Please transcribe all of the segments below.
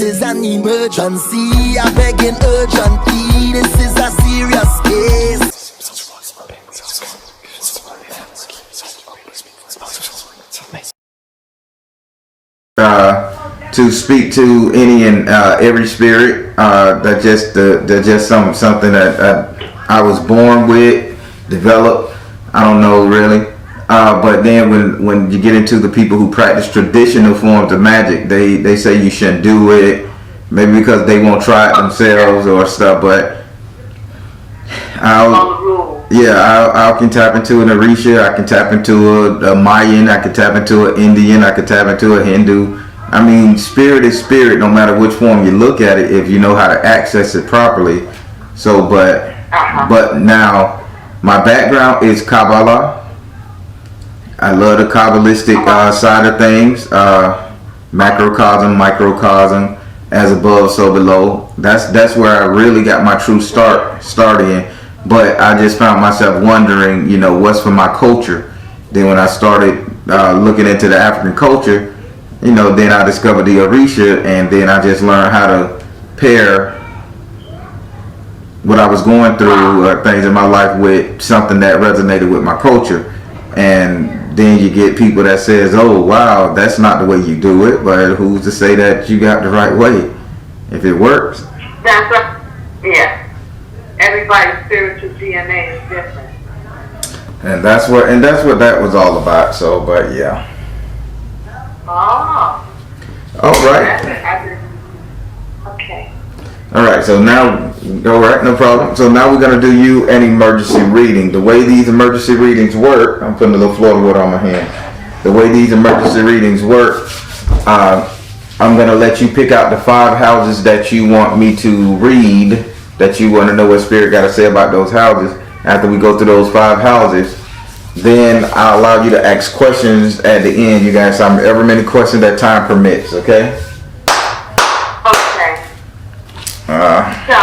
is an emergency. I begging urgently. This is a serious case. To speak to any and every spirit, that just something that I was born with, developed. I don't know really, but then when you get into the people who practice traditional forms of magic, they say you shouldn't do it, maybe because they won't try it themselves or stuff. But I can tap into an Orisha, I can tap into a Mayan, I can tap into an Indian, I can tap into a Hindu. I mean, spirit is spirit, no matter which form you look at it, if you know how to access it properly. So, but now, my background is Kabbalah. I love the Kabbalistic side of things. Macrocosm, microcosm, as above, so below. That's where I really got my true start in. But I just found myself wondering, what's for my culture. Then when I started looking into the African culture, then I discovered the Orisha, and then I just learned how to pair what I was going through, things in my life, with something that resonated with my culture. And then you get people that says, oh wow, that's not the way you do it, but who's to say that you got the right way if it works? That's right. Yeah. Everybody's spiritual DNA is different. And that's what that was all about. So, but yeah. Oh. All right. Okay. All right. So now, all right, no problem. So now we're gonna do you an emergency reading. The way these emergency readings work, I'm putting a little Florida water on my hand. The way these emergency readings work, I'm gonna let you pick out the 5 houses that you want me to read. That you want to know what spirit got to say about those houses. After we go through those 5 houses, then I'll allow you to ask questions at the end. You guys, ever many questions that time permits. Okay. Okay. So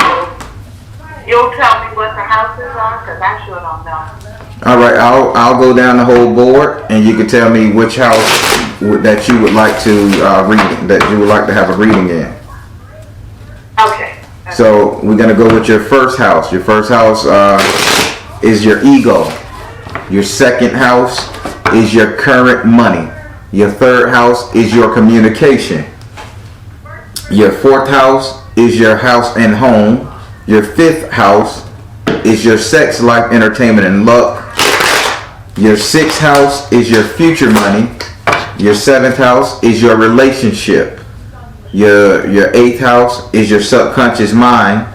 you'll tell me what the houses are, because I sure don't know. All right. I'll go down the whole board, and you can tell me which house that you would like to read, that you would like to have a reading in. Okay. So we're going to go with your first house. Your first house is your ego. Your second house is your current money. Your third house is your communication. Your fourth house is your house and home. Your fifth house is your sex life, entertainment, and luck. Your sixth house is your future money. Your seventh house is your relationship. Your eighth house is your subconscious mind.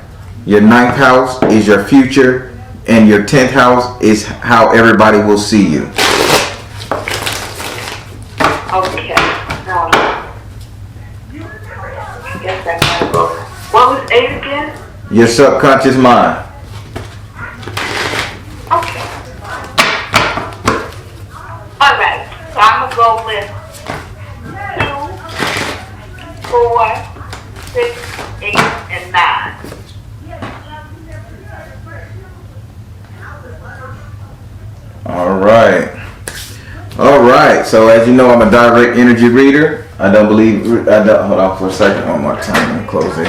Your ninth house is your future. And your 10th house is how everybody will see you. Okay. I guess that might go. What was 8 again? Your subconscious mind. Okay. Alright. So I'm going to go with 2, 4, 6, 8, and 9. All right. So as you know, I'm a direct energy reader. Hold on for a second. One more time and close it.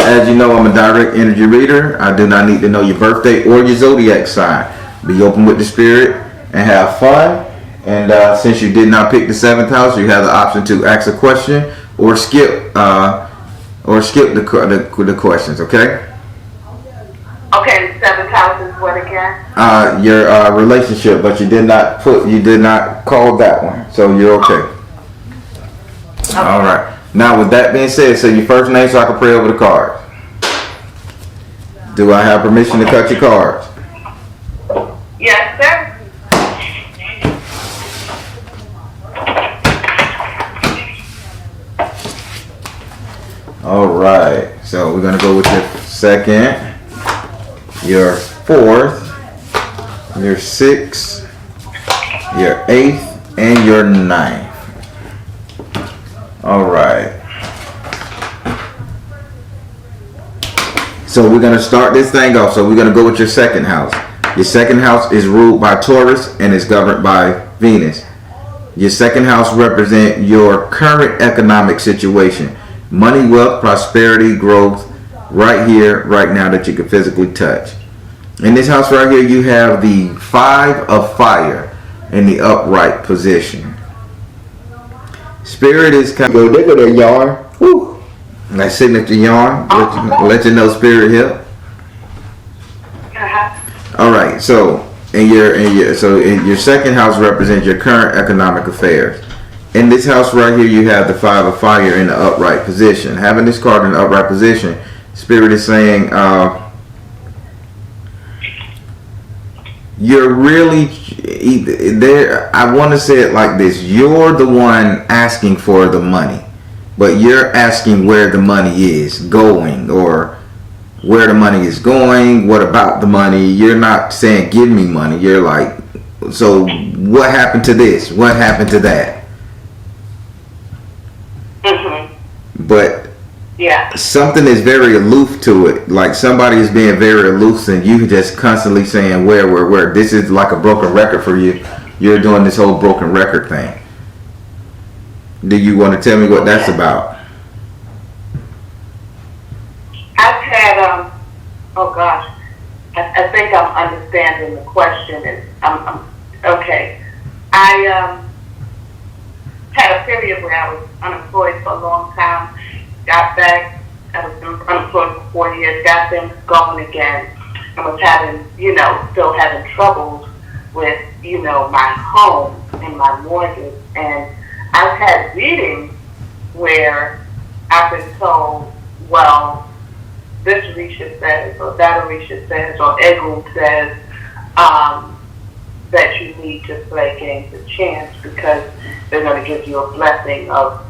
As you know, I'm a direct energy reader. I do not need to know your birthday or your zodiac sign. Be open with the spirit and have fun. And since you did not pick the 7th house, you have the option to ask a question or skip the questions. Okay. Okay, the 7th house is what again? Your relationship, but you did not call that one, so you're okay. All right. Now, with that being said, say your first name so I can pray over the cards. Do I have permission to cut your cards? Yes, sir. All right. So we're gonna go with your second, your 4th, your 6th, your 8th, and your 9th. All right. So we're going to start this thing off. So we're going to go with your second house. Your second house is ruled by Taurus and is governed by Venus. Your second house represents your current economic situation. Money, wealth, prosperity, growth, right here, right now that you can physically touch. In this house right here, you have the 5 of fire in the upright position. Spirit is kind of go dig with a yarn. Woo. That signature yarn. Let you know spirit here. All right. So in your second house represents your current economic affairs. In this house right here, you have the 5 of fire in the upright position. Having this card in the upright position, spirit is saying you're really there. I want to say it like this: you're the one asking for the money, but you're asking where the money is going, or where the money is going. What about the money? You're not saying give me money. You're like, so what happened to this? What happened to that? But yeah, something is very aloof to it. Like somebody is being very aloof, and you just constantly saying where. This is like a broken record for you. You're doing this whole broken record thing. Do you want to tell me what that's about? I've had oh gosh, I think I'm understanding the question, and I'm okay. I had a period where I was unemployed for a long time. Got back, I was unemployed for 4 years, got things going again, and was having, still having troubles with, my home and my mortgage. And I've had readings where I've been told, well, this Orisha says, or that Orisha says, or Egu says, that you need to play games of chance because they're going to give you a blessing of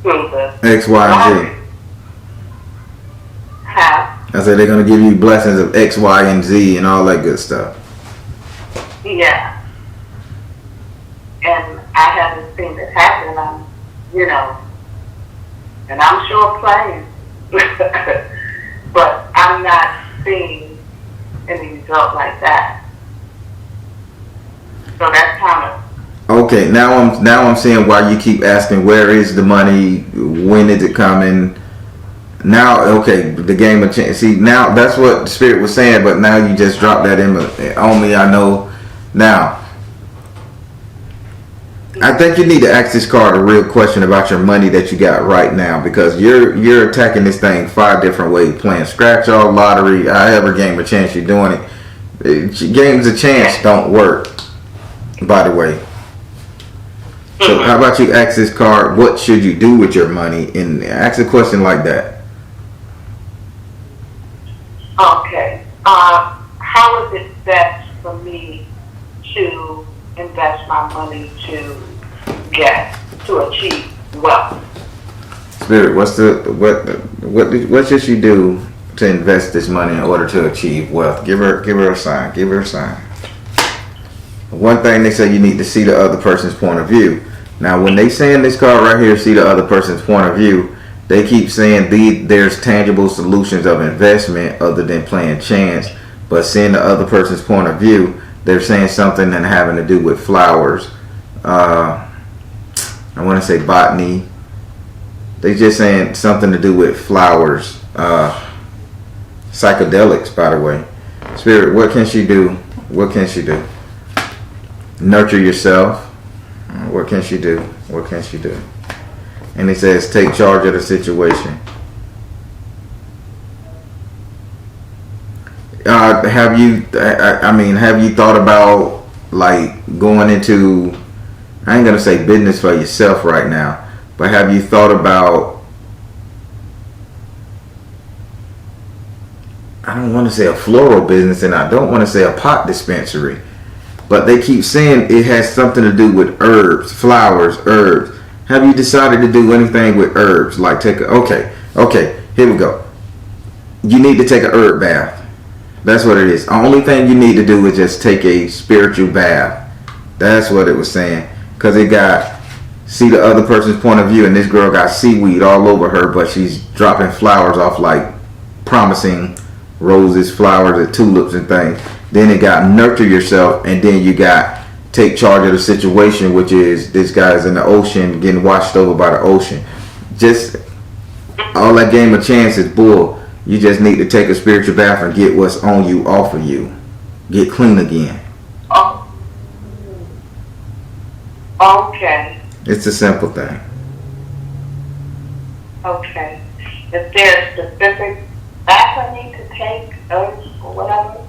through the X, Y, and Z. How? I said they're going to give you blessings of X, Y, and Z and all that good stuff. Yeah. And I haven't seen it happen. And I'm sure playing. But I'm not seeing any result like that. So that's kind of okay. Now I'm seeing why you keep asking where is the money, when is it coming. Now, okay, the game of chance. See, now that's what the spirit was saying, but now you just dropped that on me. I know now. I think you need to ask this card a real question about your money that you got right now, because you're attacking this thing 5 different ways, playing scratch off, lottery, however game of chance you're doing it. Games of chance don't work, by the way. So how about you ask this card, what should you do with your money, and ask a question like that. okay. How is it best for me to invest my money to achieve wealth? Spirit, what should she do to invest this money in order to achieve wealth? Give her a sign. Give her a sign. One thing they say, you need to see the other person's point of view. Now, when they say in this card right here, see the other person's point of view, they keep saying there's tangible solutions of investment other than playing chance. But seeing the other person's point of view, they're saying something and having to do with flowers. I want to say botany. They're just saying something to do with flowers. Psychedelics, by the way. Spirit, what can she do? What can she do? Nurture yourself. What can she do? What can she do? And it says take charge of the situation. Have you thought about like going into, I ain't gonna say business for yourself right now, but have you thought about, I don't want to say a floral business and I don't want to say a pot dispensary, but they keep saying it has something to do with herbs, flowers, herbs. Have you decided to do anything with herbs? Like okay, here we go. You need to take an herb bath. That's what it is. The only thing you need to do is just take a spiritual bath. That's what it was saying. Because it got, see the other person's point of view, and this girl got seaweed all over her, but she's dropping flowers off like promising roses, flowers, and tulips and things. Then it got nurture yourself, and then you got take charge of the situation, which is this guy's in the ocean getting washed over by the ocean. Just All that game of chance is bull. You just need to take a spiritual bath and get what's on you off of you. Get clean again. Oh, okay. It's a simple thing. Okay. Is there a specific bath I need to take or whatever?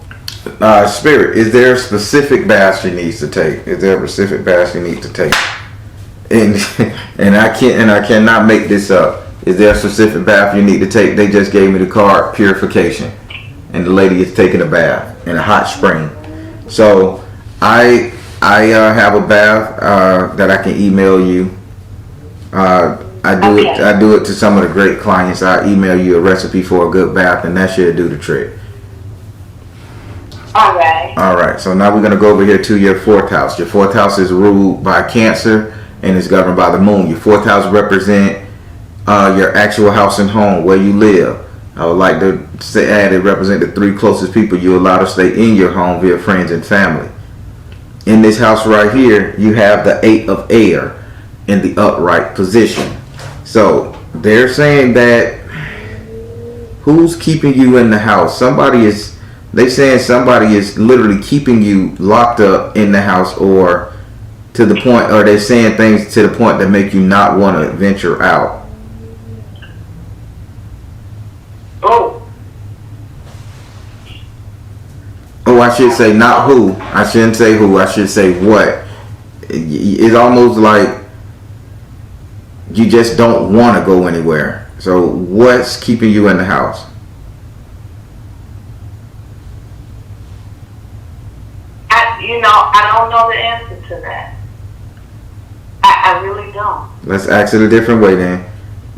Spirit, is there a specific bath she needs to take? Is there a specific bath she needs to take? And I cannot make this up. Is there a specific bath you need to take? They just gave me the card, purification, and the lady is taking a bath in a hot spring. So I have a bath that I can email you. I do it to some of the great clients. I email you a recipe for a good bath, and that should do the trick. All right. So now we're gonna go over here to your fourth house. Your fourth house is ruled by Cancer and is governed by the moon. Your fourth house represent your actual house and home, where you live. I would like to add it represent the three closest people you allow to stay in your home via friends and family. In this house right here, you have the 8 of air in the upright position. So they're saying that who's keeping you in the house? They saying somebody is literally keeping you locked up in the house, or to the point, or they're saying things to the point that make you not want to venture out. Oh, I should say not who. I shouldn't say who. I should say what. It's almost like you just don't want to go anywhere. So what's keeping you in the house? I don't know the answer to that. I really don't. Let's ask it a different way then.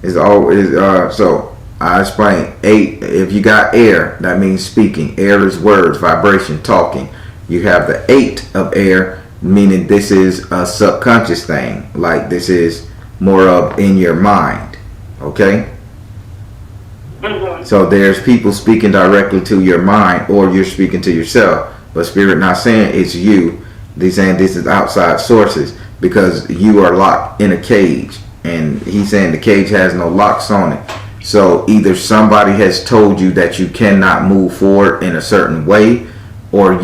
It's always so I explain. 8, if you got air, that means speaking. Air is words, vibration, talking. You have the 8 of air, meaning this is a subconscious thing. Like this is more of in your mind. Okay? Mm-hmm. So there's people speaking directly to your mind, or you're speaking to yourself. But Spirit not saying it's you. They're saying this is outside sources, because you are locked in a cage. And he's saying the cage has no locks on it. So either somebody has told you that you cannot move forward in a certain way, or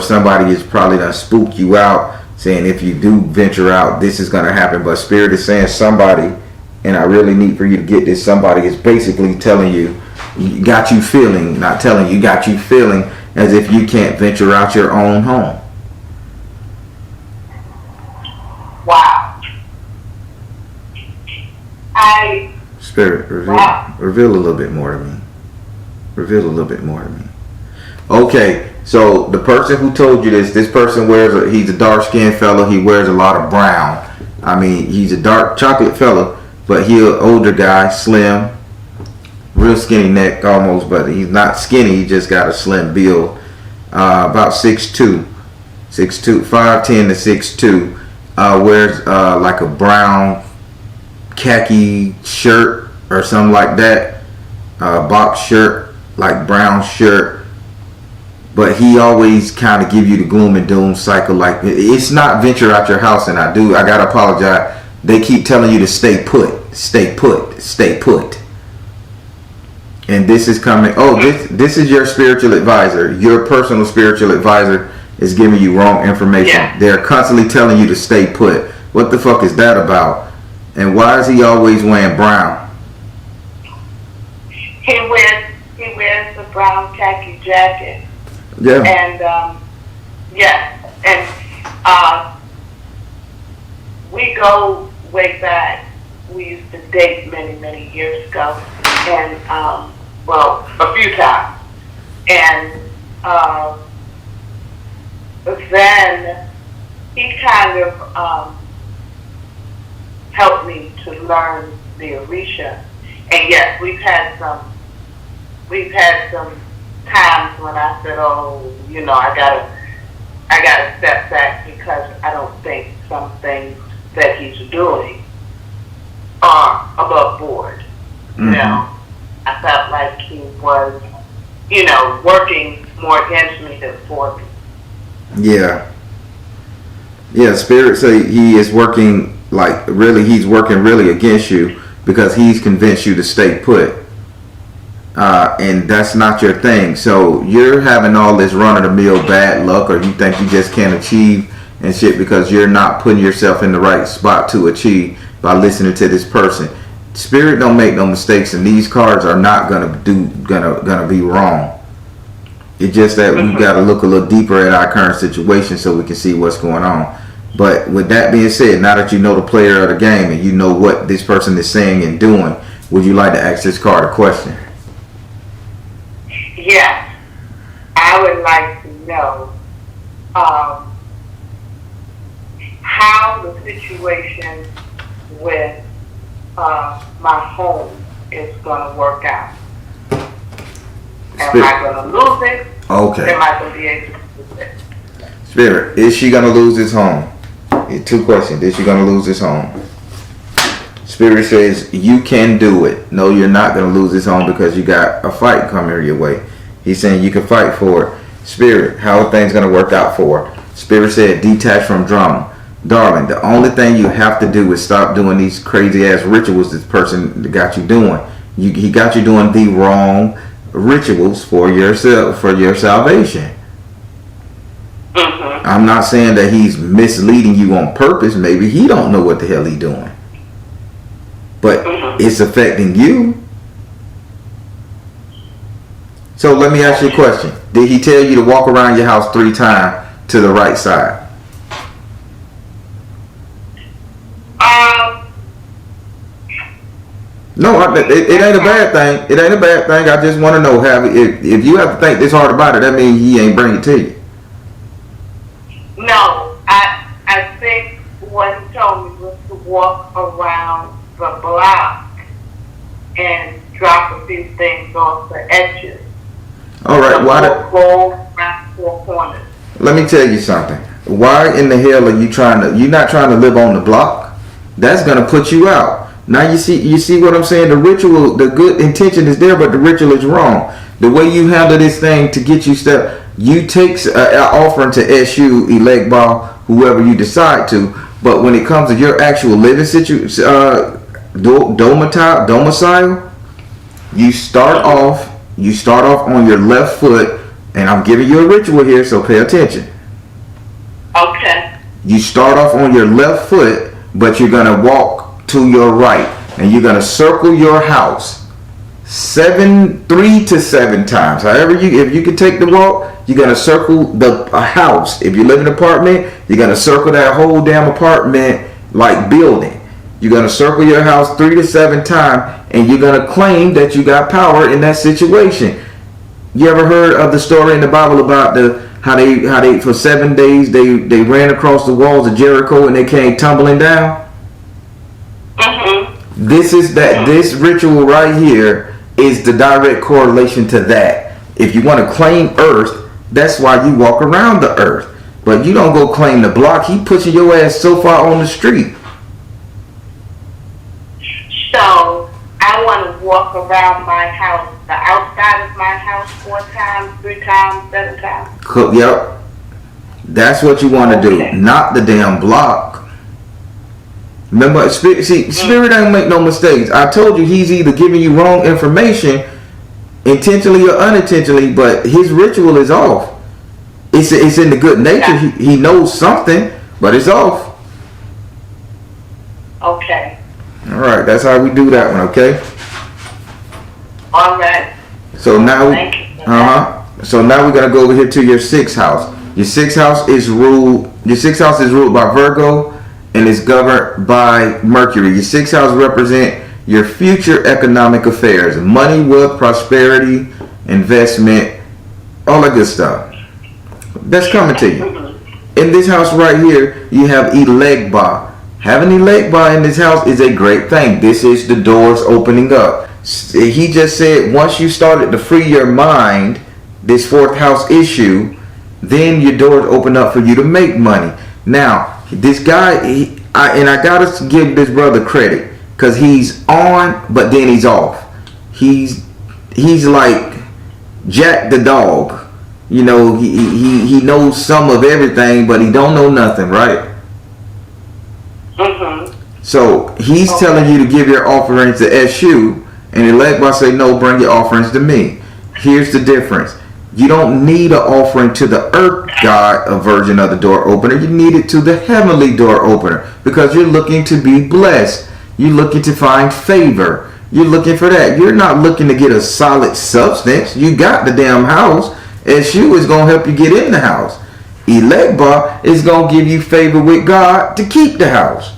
somebody is probably done spooked you out, saying if you do venture out, this is going to happen. But Spirit is saying somebody, and I really need for you to get this, somebody is basically telling you, got you feeling, not telling you, got you feeling as if you can't venture out your own home. Wow. Spirit, reveal a little bit more to me. Reveal a little bit more to me. Okay, so the person who told you this person he's a dark-skinned fellow. He wears a lot of brown. I mean, he's a dark chocolate fellow, but he's an older guy, slim, real skinny neck almost, but he's not skinny. He just got a slim build. About 6'2", 5'10" to 6'2". Wears like a brown khaki shirt or something like that, box shirt, like brown shirt. But he always kind of give you the gloom and doom cycle. Like, it's not venture out your house, and I gotta apologize. They keep telling you to stay put, stay put, stay put. And this is coming. Oh, this is your spiritual advisor. Your personal spiritual advisor is giving you wrong information. Yeah. They're constantly telling you to stay put. What the fuck is that about? And why is he always wearing brown? He wears the brown khaki jacket. Yeah. And we go way back. We used to date many years ago, and a few times. And then he kind of helped me to learn the Orisha. And yes, we've had some times when I said, I gotta step back, because I don't think some things that he's doing are above board. Mm-hmm. I felt like he was, working more against me than for me. Yeah. Yeah, Spirit say he is working, like, really, he's working really against you. because he's convinced you to stay put. And that's not your thing. So you're having all this run-of-the-mill bad luck, or you think you just can't achieve and shit because you're not putting yourself in the right spot to achieve by listening to this person. Spirit don't make no mistakes, and these cards are not gonna be wrong. It's just that we got to look a little deeper at our current situation so we can see what's going on. But with that being said, now that you know the player of the game and you know what this person is saying and doing, would you like to ask this card a question? Yes. I would like to know how the situation with my home is going to work out. Am I going to lose it? Okay. Am I going to be able to lose it? Spirit, is she going to lose this home? Two questions. Is she going to lose this home? Spirit says you can do it. No, you're not going to lose this home because you got a fight coming your way. He's saying you can fight for it. Spirit, how are things going to work out for her? Spirit said detach from drama. Darling, the only thing you have to do is stop doing these crazy ass rituals this person got you doing. He got you doing the wrong rituals for yourself, for your salvation. I'm not saying that he's misleading you on purpose. Maybe he don't know what the hell he's doing, but it's affecting you. So let me ask you a question. Did he tell you to walk around your house 3 times to the right side? No, it ain't a bad thing. It ain't a bad thing. I just want to know, if you have to think this hard about it, that means he ain't bring it to you. No, I think what he told me was to walk around the block and drop a few things off the edges. All right, go around 4 corners. Let me tell you something. Why in the hell are you're not trying to live on the block? That's gonna put you out. Now you see what I'm saying? The ritual, the good intention is there, but the ritual is wrong. The way you handle this thing to get you you take an offering to SU, elect ball, whoever you decide to, but when it comes to your actual living situation, domicile, you start off on your left foot, and I'm giving you a ritual here, so pay attention. Okay. You start off on your left foot, but you're gonna walk to your right, and you're gonna circle your house 3 to 7 times. However, if you can take the walk, you're gonna circle the house. If you live in an apartment, you're gonna circle that whole damn apartment like building. You're gonna circle your house 3 to 7 times, and you're gonna claim that you got power in that situation. You ever heard of the story in the Bible about how they for 7 days they ran across the walls of Jericho and they came tumbling down? This ritual right here is the direct correlation to that. If you want to claim earth, that's why you walk around the earth. But you don't go claim the block. He pushing your ass so far on the street. So I want to walk around my house, the outside of my house 4 times, 3 times, 7 times. Yep. That's what you want to do, not the damn block. Remember, Spirit don't make no mistakes. I told you he's either giving you wrong information, intentionally or unintentionally, but his ritual is off. It's in the good nature. He knows something, but it's off. Okay. All right, that's how we do that one. Okay. All right. So now, So now we're gonna go over here to your 6th house. Your 6th house is ruled. Your 6th house is ruled by Virgo, and is governed by Mercury. Your 6th house represent your future economic affairs, money, wealth, prosperity, investment, all that good stuff. That's coming to you. In this house right here, you have Elegba. Having Elegba in this house is a great thing. This is the doors opening up. He just said once you started to free your mind, this 4th house issue, then your doors open up for you to make money. Now, this guy, I gotta give this brother credit, because he's on, but then he's off. He's like Jack the dog. You know, he knows some of everything, but he don't know nothing, right? So he's telling you to give your offerings to SU, and Elegba say, no, bring your offerings to me. Here's the difference. You don't need an offering to the earth god, a version of the door opener. You need it to the heavenly door opener, because you're looking to be blessed. You're looking to find favor. You're looking for that. You're not looking to get a solid substance. You got the damn house. SU is going to help you get in the house. Elegba is going to give you favor with God to keep the house.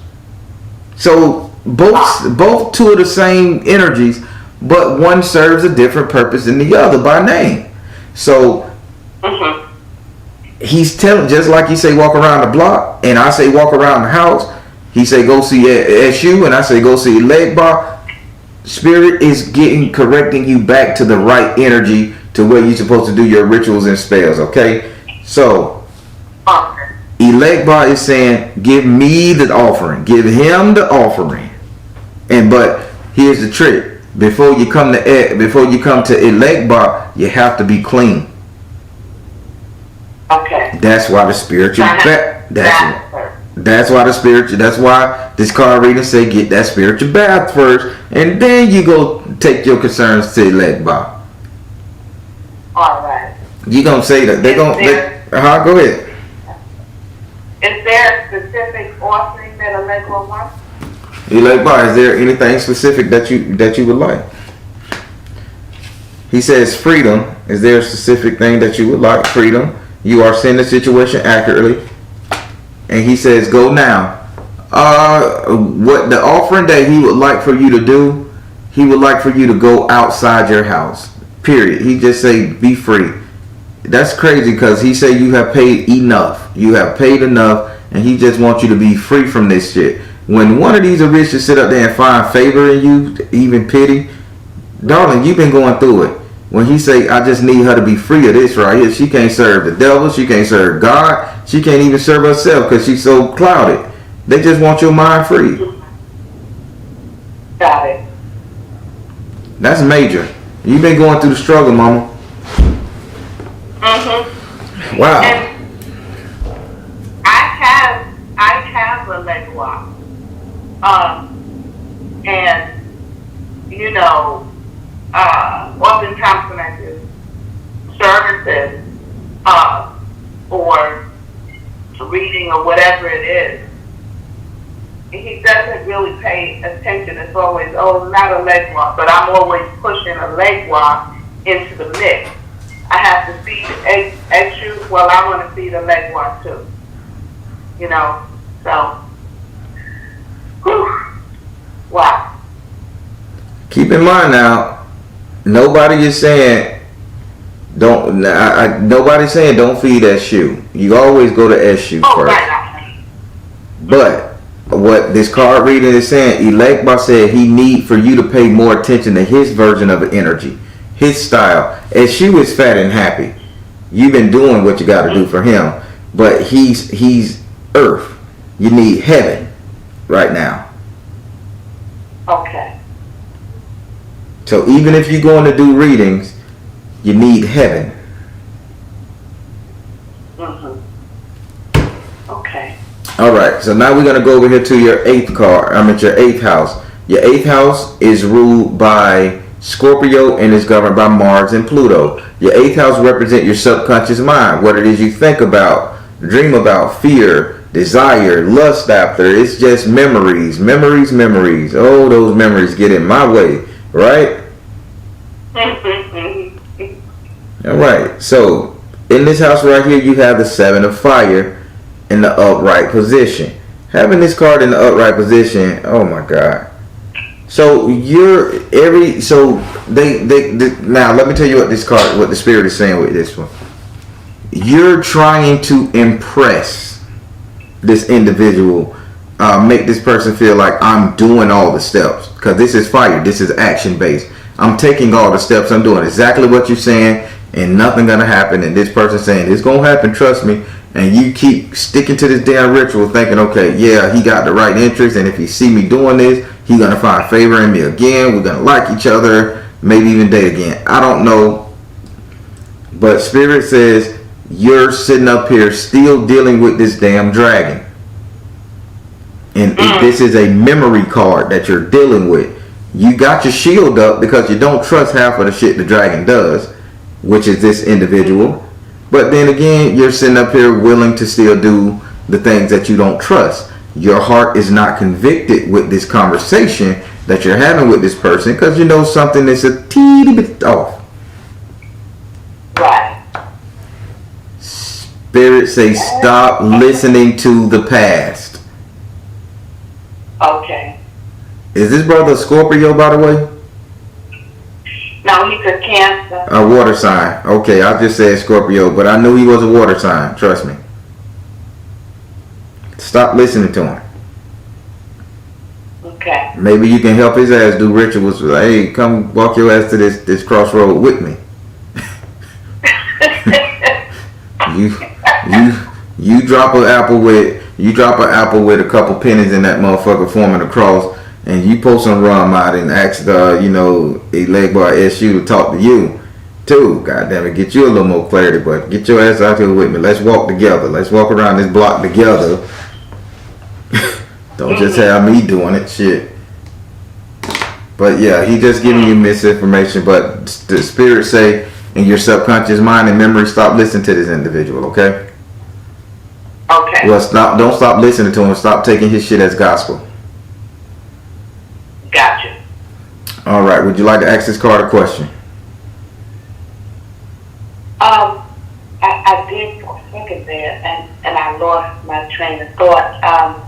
So both two of the same energies, but one serves a different purpose than the other by name. So he's telling, just like he say walk around the block, and I say walk around the house. He say go see SU, and I say go see Elegba. Spirit is correcting you back to the right energy to where you're supposed to do your rituals and spells. Okay, so Elegba is saying, give me the offering. Give him the offering. But here's the trick. Before you come to Elegba, you have to be clean. Okay. That's why the spiritual that's why this card reading say get that spiritual bath first, and then you go take your concerns to Elegba. All right. You gonna say that go ahead. Is there a specific offering that Elegba wants? Elegba, is there anything specific that you would like? He says freedom. Is there a specific thing that you would like? Freedom. You are seeing the situation accurately. And he says go now. What the offering that he would like for you to do, he would like for you to go outside your house. Period. He just say be free. That's crazy, because he say you have paid enough. You have paid enough, and he just wants you to be free from this shit. When one of these Orishas sit up there and find favor in you, even pity, darling, you've been going through it. When he say, I just need her to be free of this right here. She can't serve the devil. She can't serve God. She can't even serve herself because she's so clouded. They just want your mind free. Got it. That's major. You've been going through the struggle, mama. Wow. And I have a leg lock. And you know, oftentimes when I do services, or reading or whatever it is, he doesn't really pay attention. It's always, not a leg walk, but I'm always pushing a leg walk into the mix. I have to feed egg shoes. Well, I want to feed a leg walk too. You know, so, whew, wow. Keep in mind now, nobody is saying nobody's saying don't feed SU. You always go to SU first. Right. But what this card reading is saying, Elegba said he need for you to pay more attention to his version of the energy, his style. SU is fat and happy. You've been doing what you got to do for him, but he's earth. You need heaven right now. Okay. So even if you're going to do readings, you need heaven. Okay. All right. So now we're going to go over here to your eighth card. I'm at your eighth house. Your eighth house is ruled by Scorpio and is governed by Mars and Pluto. Your eighth house represents your subconscious mind. What it is you think about, dream about, fear, desire, lust after. It's just memories. Oh, those memories get in my way, right? All right. So in this house right here, you have the Seven of Fire in the upright position. Having this card in the upright position, oh my God. So now let me tell you what the spirit is saying with this one. You're trying to impress this individual, make this person feel like I'm doing all the steps, because this is fire. This is action based. I'm taking all the steps. I'm doing exactly what you're saying, and nothing gonna happen. And this person saying it's gonna happen. Trust me. And you keep sticking to this damn ritual, thinking, okay, yeah, he got the right interest, and if he see me doing this, he's gonna find favor in me again. We're gonna like each other, maybe even date again. I don't know, but Spirit says you're sitting up here still dealing with this damn dragon. And if this is a memory card that you're dealing with, you got your shield up because you don't trust half of the shit the dragon does, which is this individual. But then again, you're sitting up here willing to still do the things that you don't trust. Your heart is not convicted with this conversation that you're having with this person because you know something that's a teeny bit off. Right. Spirit say stop listening to the past. Okay. Is this brother a Scorpio, by the way? No, he's a Cancer. A water sign. Okay, I just said Scorpio, but I knew he was a water sign. Trust me. Stop listening to him. Okay. Maybe you can help his ass do rituals. Hey, come walk your ass to this crossroad with me. You drop an apple with a couple pennies in that motherfucker forming a cross, and you pull some rum out and ask a leg boy SU to talk to you too. God damn it, get you a little more clarity, but get your ass out here with me. Let's walk together. Let's walk around this block together. Don't just have me doing it, shit. But yeah, he just giving you misinformation. But the spirit say in your subconscious mind and memory, stop listening to this individual, okay? Okay. Well, don't stop listening to him. Stop taking his shit as gospel. Gotcha. All right. Would you like to ask this card a question? I did for a second there, and I lost my train of thought.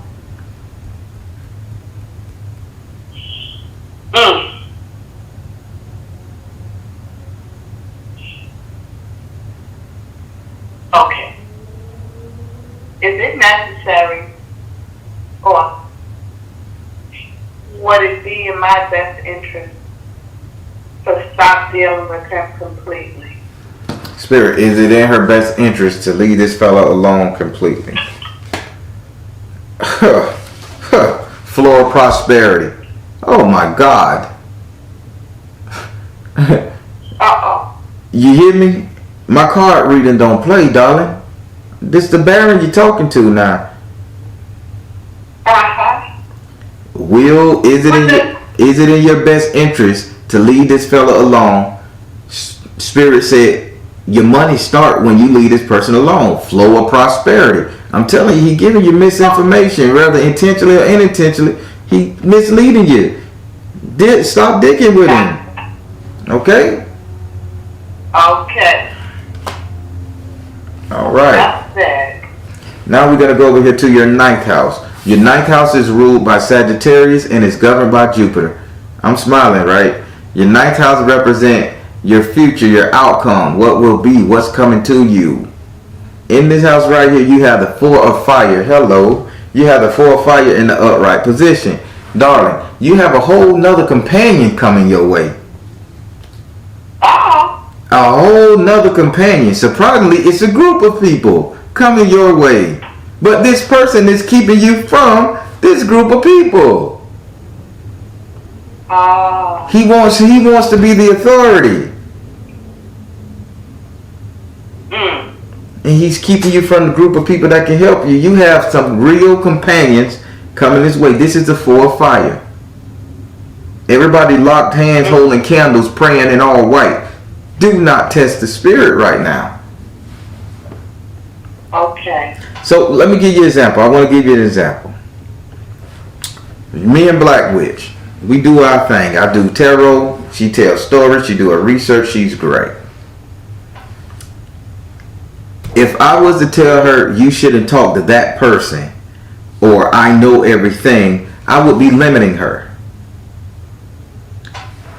Okay. Is it necessary, or would it be in my best interest to stop dealing with him completely? Spirit, is it in her best interest to leave this fella alone completely? Floor of prosperity. Oh my God. Uh-oh. You hear me? My card reading don't play, darling. This the Baron you talking to now. Uh-huh. Is it in your best interest to leave this fella alone? Spirit said your money start when you leave this person alone. Flow of prosperity. I'm telling you, he giving you misinformation, whether intentionally or unintentionally. He misleading you. Stop digging with him. Okay? Okay. All right. That's it. Now we're going to go over here to your 9th house. Your 9th house is ruled by Sagittarius and is governed by Jupiter. I'm smiling, right? Your 9th house represents your future, your outcome, what will be, what's coming to you. In this house right here, you have the 4 of fire. Hello. You have the 4 of fire in the upright position. Darling, you have a whole nother companion coming your way. Uh-oh. A whole nother companion. Surprisingly, it's a group of people coming your way. But this person is keeping you from this group of people. He wants to be the authority. And he's keeping you from the group of people that can help you. You have some real companions coming this way. This is the 4 of fire. Everybody locked hands, holding candles, praying in all white. Do not test the spirit right now. Okay. So let me give you an example. I want to give you an example. Me and Black Witch, we do our thing. I do tarot. She tells stories. She do her research. She's great. If I was to tell her you shouldn't talk to that person, or I know everything, I would be limiting her.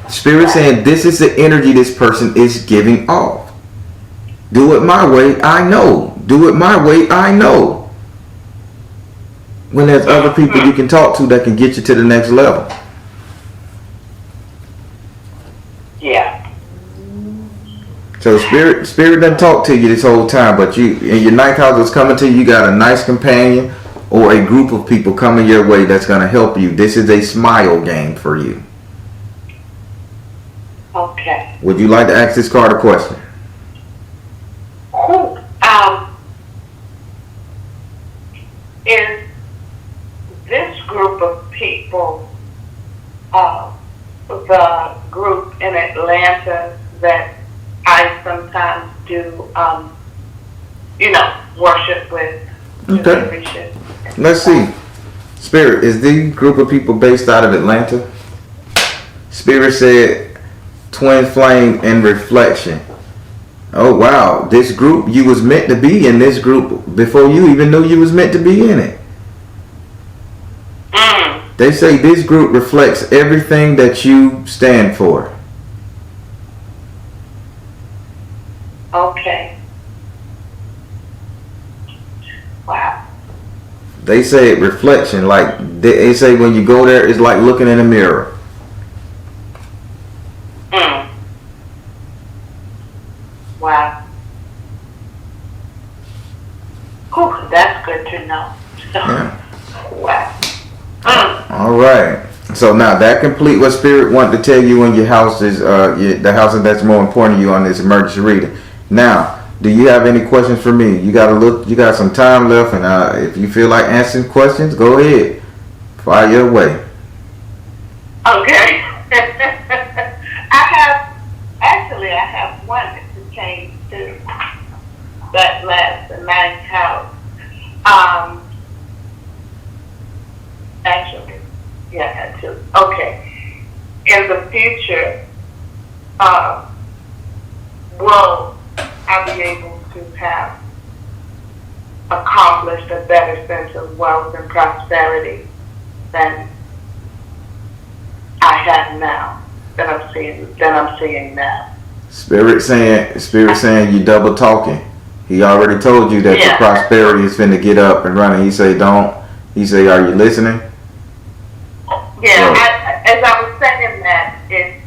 Spirit saying this is the energy this person is giving off. Do it my way, I know. Do it my way, I know. When there's other people you can talk to that can get you to the next level. Yeah. So spirit doesn't talk to you this whole time, but you in your 9th house is coming to you. You got a nice companion or a group of people coming your way that's going to help you. This is a smile game for you. Okay. Would you like to ask this card a question? Is this sometimes do, worship with. Okay. Let's see. Spirit, is the group of people based out of Atlanta? Spirit said Twin Flame and Reflection. Oh wow, this group, you was meant to be in this group before you even knew you was meant to be in it. They say this group reflects everything that you stand for. Okay. Wow. They say reflection, like they say when you go there, it's like looking in a mirror. Wow. Whew, that's good to know. Yeah. Wow. All right. So now that complete what Spirit wanted to tell you in your house is the house that's more important to you on this emergency reading. Now, do you have any questions for me? You got some time left, and if you feel like answering questions, go ahead. Fire your way. Okay. I have one that pertains to that the ninth house. Actually, yeah, I had two. Okay. In the future, will I be able to have accomplished a better sense of wealth and prosperity than I have now, that I'm seeing now? Spirit saying you double talking. He already told you that your prosperity is finna get up and running. He say don't. He say, are you listening? Yeah, as I was saying that, it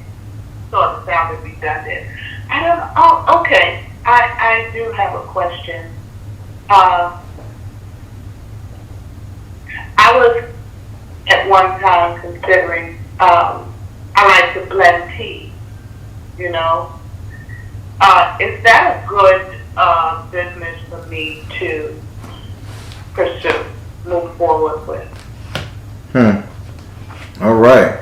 sort of sounded redundant. I don't know. Oh, okay. I do have a question. I was at one time considering, I like to blend tea, Is that a good business for me to pursue, move forward with? All right.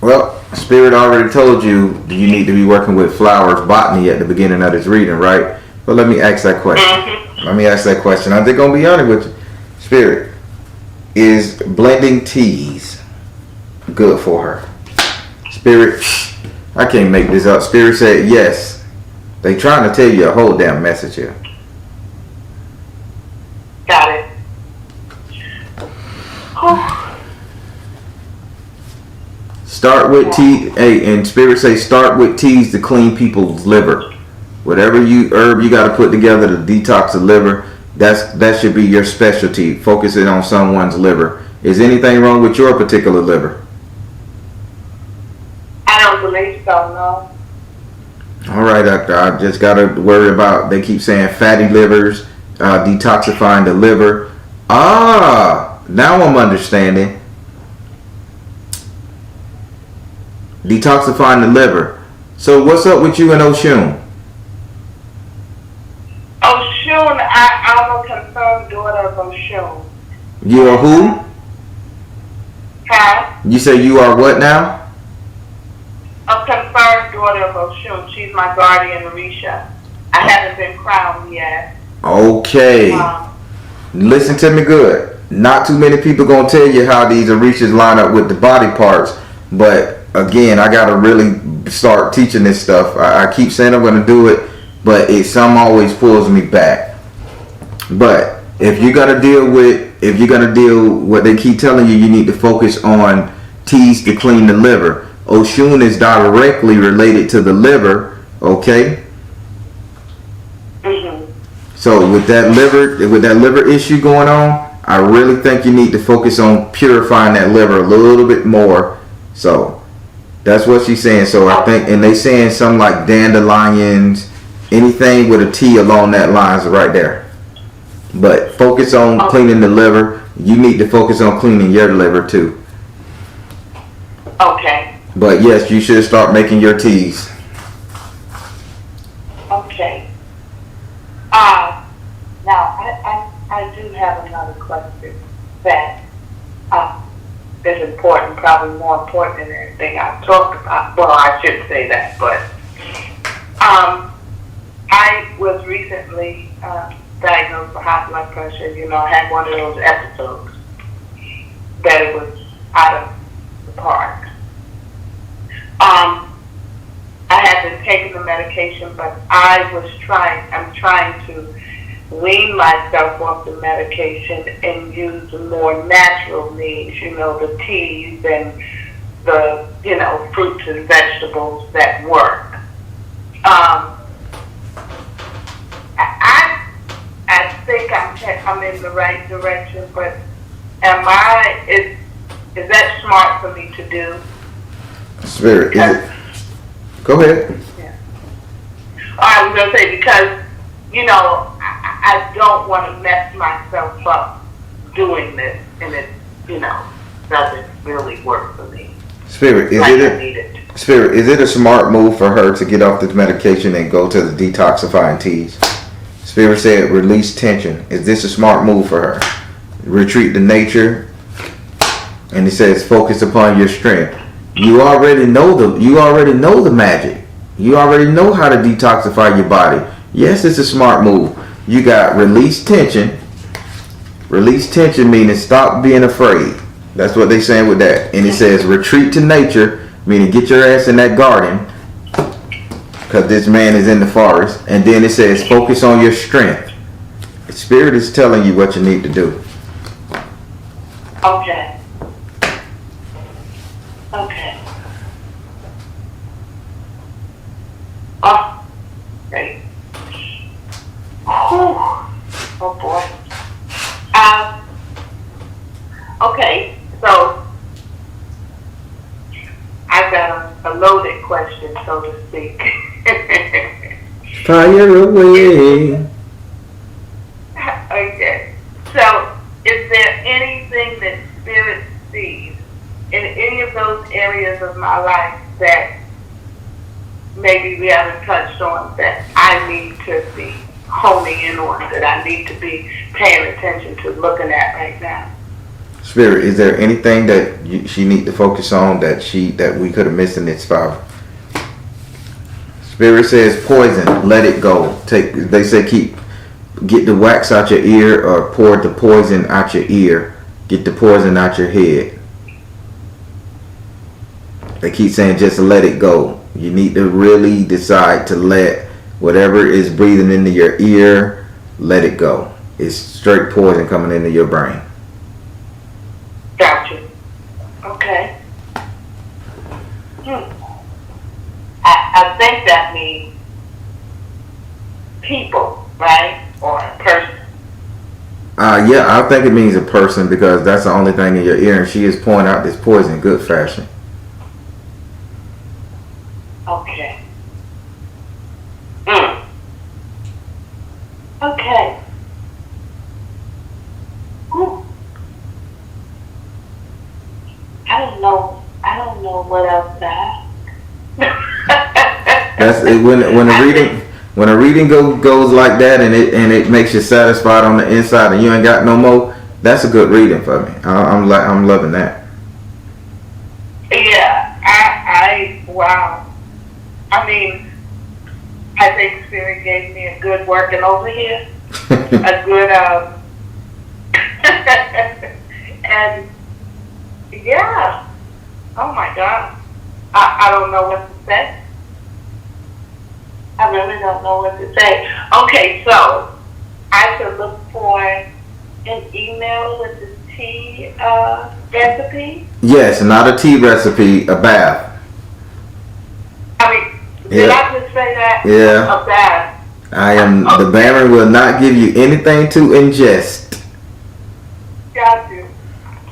Well, Spirit already told you you need to be working with flowers, botany at the beginning of this reading, right? But let me ask that question. I'm just going to be honest with you. Spirit, is blending teas good for her? Spirit, I can't make this up. Spirit said yes. They trying to tell you a whole damn message here. Got it. Start with tea. Hey, and Spirit say start with teas to clean people's liver. Whatever herb you got to put together to detox the liver, that should be your specialty. Focusing on someone's liver. Is anything wrong with your particular liver? I don't believe so, no. All right, doctor. I just got to worry about, they keep saying fatty livers, detoxifying the liver. Now I'm understanding. Detoxifying the liver. So what's up with you and Oshun? Oshun, I'm a confirmed daughter of Oshun. You are who? Huh? You say you are what now? A confirmed daughter of Oshun. She's my guardian Orisha. I haven't been crowned yet. Okay. Listen to me good. Not too many people gonna tell you how these Orishas line up with the body parts, but again, I gotta really start teaching this stuff. I keep saying I'm gonna do it, but some always pulls me back. But if you're gonna deal what they keep telling you need to focus on teas to clean the liver. Oshun is directly related to the liver, okay? So with that liver issue going on, I really think you need to focus on purifying that liver a little bit more. So that's what she's saying. So I think, and they saying something like dandelions, anything with a T along that lines right there. But focus on cleaning the liver. You need to focus on cleaning your liver too. Okay. But yes, you should start making your teas. Okay. Now I do have another question that is important, probably more important than anything I've talked about. Well, I shouldn't say that, but was recently diagnosed with high blood pressure. I had one of those episodes that it was out of the park. I had been taking the medication, but I'm trying to wean myself off the medication and use the more natural means, the teas and the, fruits and vegetables that work. I think I'm in the right direction, but is that smart for me to do? Spirit, go ahead. Yeah. I was going to say, because, I don't want to mess myself up doing this, and it, doesn't really work for me. Spirit, is it a smart move for her to get off this medication and go to the detoxifying teas? Spirit said, release tension. Is this a smart move for her? Retreat to nature, and it says, focus upon your strength. You already know the magic. You already know how to detoxify your body. Yes, it's a smart move. You got release tension. Release tension meaning stop being afraid. That's what they're saying with that. And it says retreat to nature, meaning get your ass in that garden, because this man is in the forest. And then it says focus on your strength. The Spirit is telling you what you need to do. Okay. Oh, great. Oh boy. Okay, so I've got a loaded question, so to speak. Fire away. Okay, so is there anything that Spirit sees in any of those areas of my life that maybe we haven't touched on that I need to be honing in on, that I need to be paying attention to, looking at right now? Spirit, is there anything that she need to focus on that we could have missed in this file? Spirit says poison, let it go. They say get the wax out your ear, or pour the poison out your ear. Get the poison out your head. They keep saying just let it go. You need to really decide to let whatever is breathing into your ear, let it go. It's straight poison coming into your brain. Gotcha. Okay. I think that means people, right? Or a person. Yeah, I think it means a person, because that's the only thing in your ear, and she is pouring out this poison in good fashion. Okay. Okay. I don't know what else to ask. That's it, when a reading goes like that, and it makes you satisfied on the inside, and you ain't got no more. That's a good reading for me. I'm loving that. Yeah, wow. I mean, I think Spirit gave me a good working over here, a good and yeah. Oh my God. I don't know what to say. I really don't know what to say. Okay, so I should look for an email with the tea recipe? Yes, not a tea recipe, a bath. I mean, did I just say that? Yeah. A bath. The Baron will not give you anything to ingest. Got you.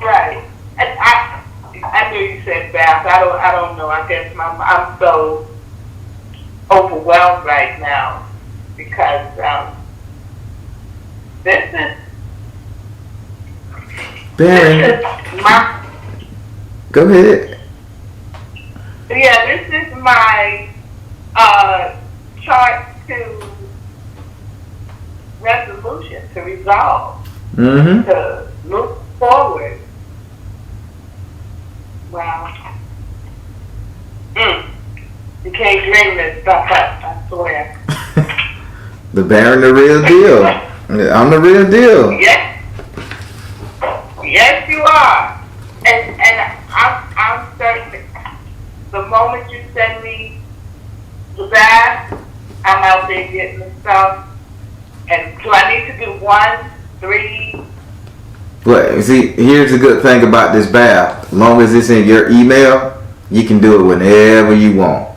Right. And I knew you said bath. I don't know. I guess I'm so overwhelmed right now because this is Baron. Go ahead. Yeah, this is my chart to resolution, to resolve, to move forward. Wow. You can't dream this stuff up, I swear. The Baron, the real deal. I'm the real deal. Yes. Yes, you are. And I'm certain. The moment you send me the bath, I'm out there getting the stuff. And do I need to do 1, 3? But see, here's the good thing about this bath. As long as it's in your email, you can do it whenever you want.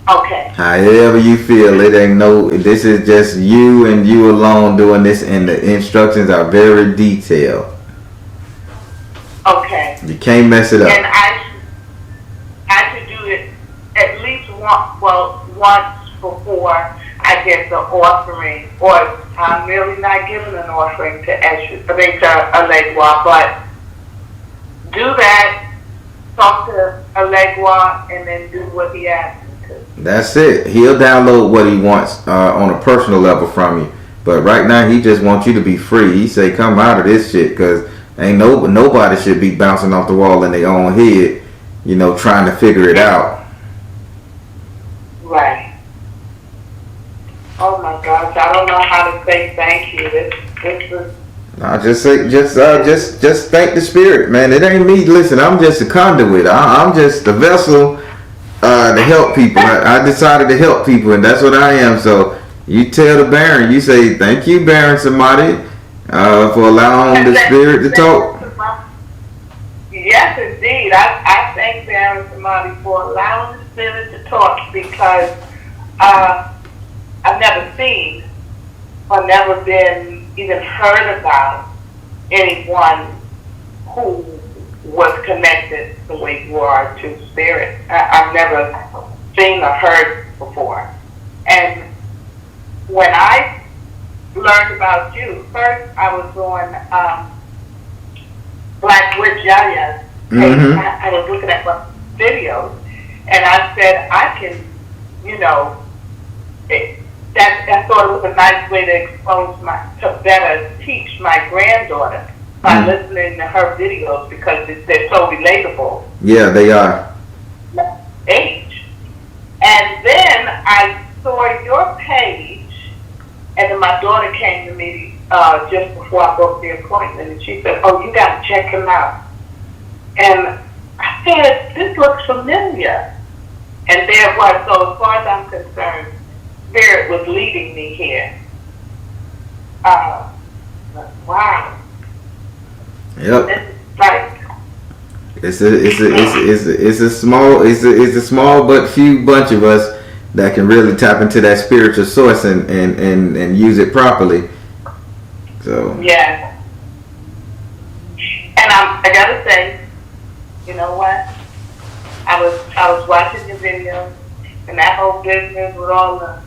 Okay. However you feel. It ain't this is just you and you alone doing this, and the instructions are very detailed. Okay. You can't mess it up. And I should do it at least once before I get the offering, or I'm really not giving an offering to Alegua, but do that, talk to Alegua, and then do what he asks me to. That's it. He'll download what he wants on a personal level from you. But right now, he just wants you to be free. He say, come out of this shit, because ain't nobody should be bouncing off the wall in their own head, trying to figure it out. Right. Oh my gosh, I don't know how to say thank you. This was. I just thank the Spirit, man. It ain't me. Listen, I'm just a conduit. I'm just a vessel to help people. I decided to help people, and that's what I am. So you tell the Baron, you say thank you, Baron Samadi, for allowing the Spirit to talk. Yes, indeed. I thank Baron Samadi for allowing the Spirit to talk, because I've never seen or never been even heard about anyone who was connected the way you are to Spirit. I've never seen or heard before. And when I learned about you, first I was on Black Witch Yaya's page. I was looking at my videos, and I said, I can, I thought it was a nice way to to better teach my granddaughter by listening to her videos, because they're so relatable. Yeah, they are. Age. And then I saw your page, and then my daughter came to me just before I booked the appointment, and she said, oh, you got to check him out. And I said, this looks familiar. And there it was. So as far as I'm concerned, Spirit was leading me here. Wow. Yep. It's a small but few bunch of us that can really tap into that spiritual source and use it properly. So yeah. And I gotta say, you know what? I was watching your videos, and that whole business with all the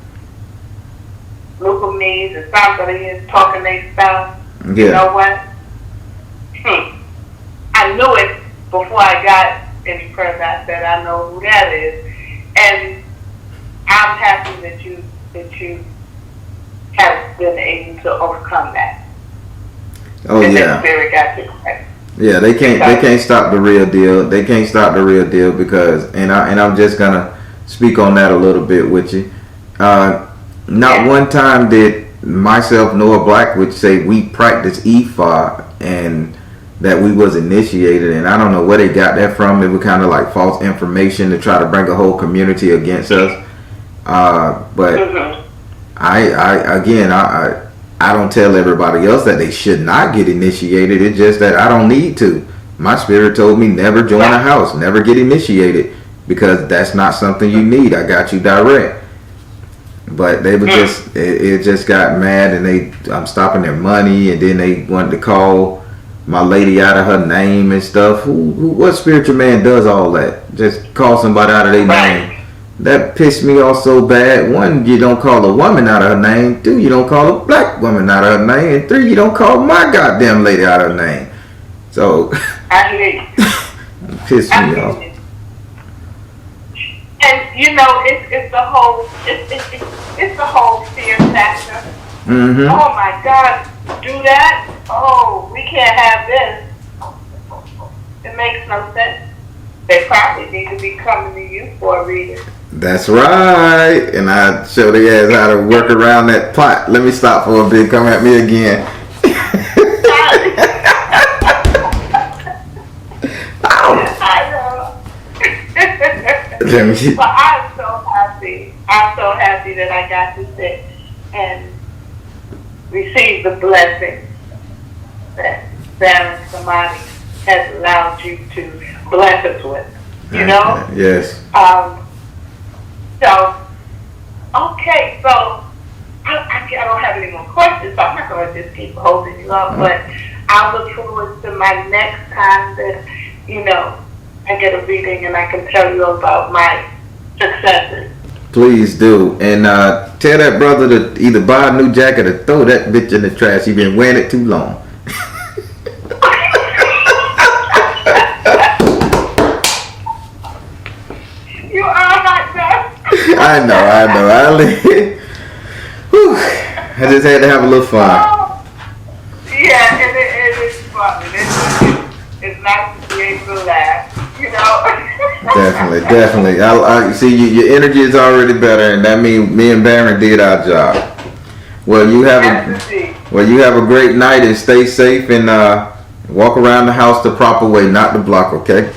glucomenes and somebody is talking their stuff. yeah. You know what? I knew it before I got any further. I said, I know who that is. And I'm happy that you have been able to overcome that. Oh and yeah. The Spirit got you correct. Yeah, they can't stop the real deal. They can't stop the real deal because, and I'm just gonna speak on that a little bit with you. Not one time did myself nor Black would say we practice Ifa and that we was initiated, and I don't know where they got that from. It was kind of like false information to try to bring a whole community against us. But I don't tell everybody else that they should not get initiated. It's just that I don't need to. My spirit told me never join a house, never get initiated, because that's not something you need. I got you direct. But they were it just got mad, and I'm stopping their money, and then they wanted to call my lady out of her name and stuff. What spiritual man does all that? Just call somebody out of their name. That pissed me off so bad. 1, you don't call a woman out of her name. 2, you don't call a Black woman out of her name. And 3, you don't call my goddamn lady out of her name. So I hear you. Pissed me off. And it's the whole fear factor. Mm-hmm. Oh my God, do that? Oh, we can't have this. It makes no sense. They probably need to be coming to you for a reading. That's right. And I show the ass how to work around that pot. Let me stop for a bit. Come at me again. I know. Let me. But I'm so happy. I'm so happy that I got to sit and receive the blessing that Baron Samadi has allowed you to bless us with. You know? Yes. So, okay, so I don't have any more questions, so I'm not going to just keep holding you up, but I look forward to my next time that, you know, I get a reading and I can tell you about my successes. Please do. And tell that brother to either buy a new jacket or throw that bitch in the trash. He been wearing it too long. You are hot dog. I know. Whew. I just had to have a little fun. Yeah, it is fun. It's nice to be able to laugh, you know? Definitely. I see your energy is already better, and that means me and Baron did our job. Well, you have a great night and stay safe and walk around the house the proper way, not the block, okay?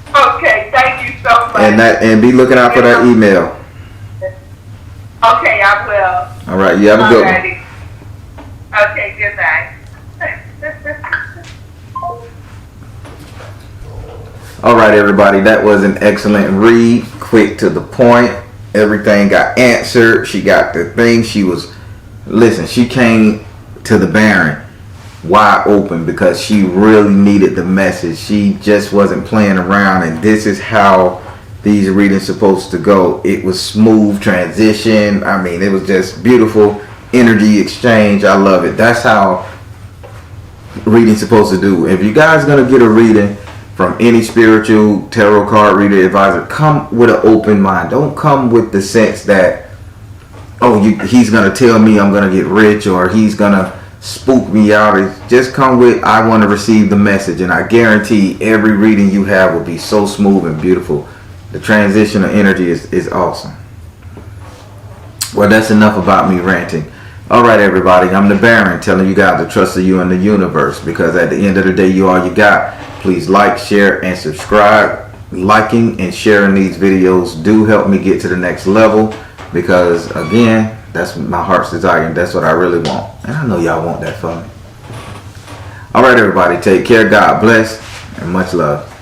Okay, thank you so much. And be looking out for that email. Okay, I will. All right, you have a good one. Okay, good night. All right, everybody, that was an excellent read, quick to the point. Everything got answered. She got the thing. She came to the Baron wide open because she really needed the message. She just wasn't playing around, and this is how these readings supposed to go. It was smooth transition. I mean, it was just beautiful energy exchange. I love it. That's how reading's supposed to do. If you guys gonna get a reading from any spiritual tarot card reader advisor, come with an open mind. Don't come with the sense that, he's gonna tell me I'm gonna get rich or he's gonna spook me out. Just come with, I want to receive the message, and I guarantee every reading you have will be so smooth and beautiful. The transition of energy is awesome. Well, that's enough about me ranting. All right, everybody, I'm the Baron telling you guys to trust you in the universe, because at the end of the day, you all you got. Please like, share, and subscribe. Liking and sharing these videos do help me get to the next level, because again, that's my heart's desire, and that's what I really want. And I know y'all want that for me. All right, everybody, take care. God bless, and much love.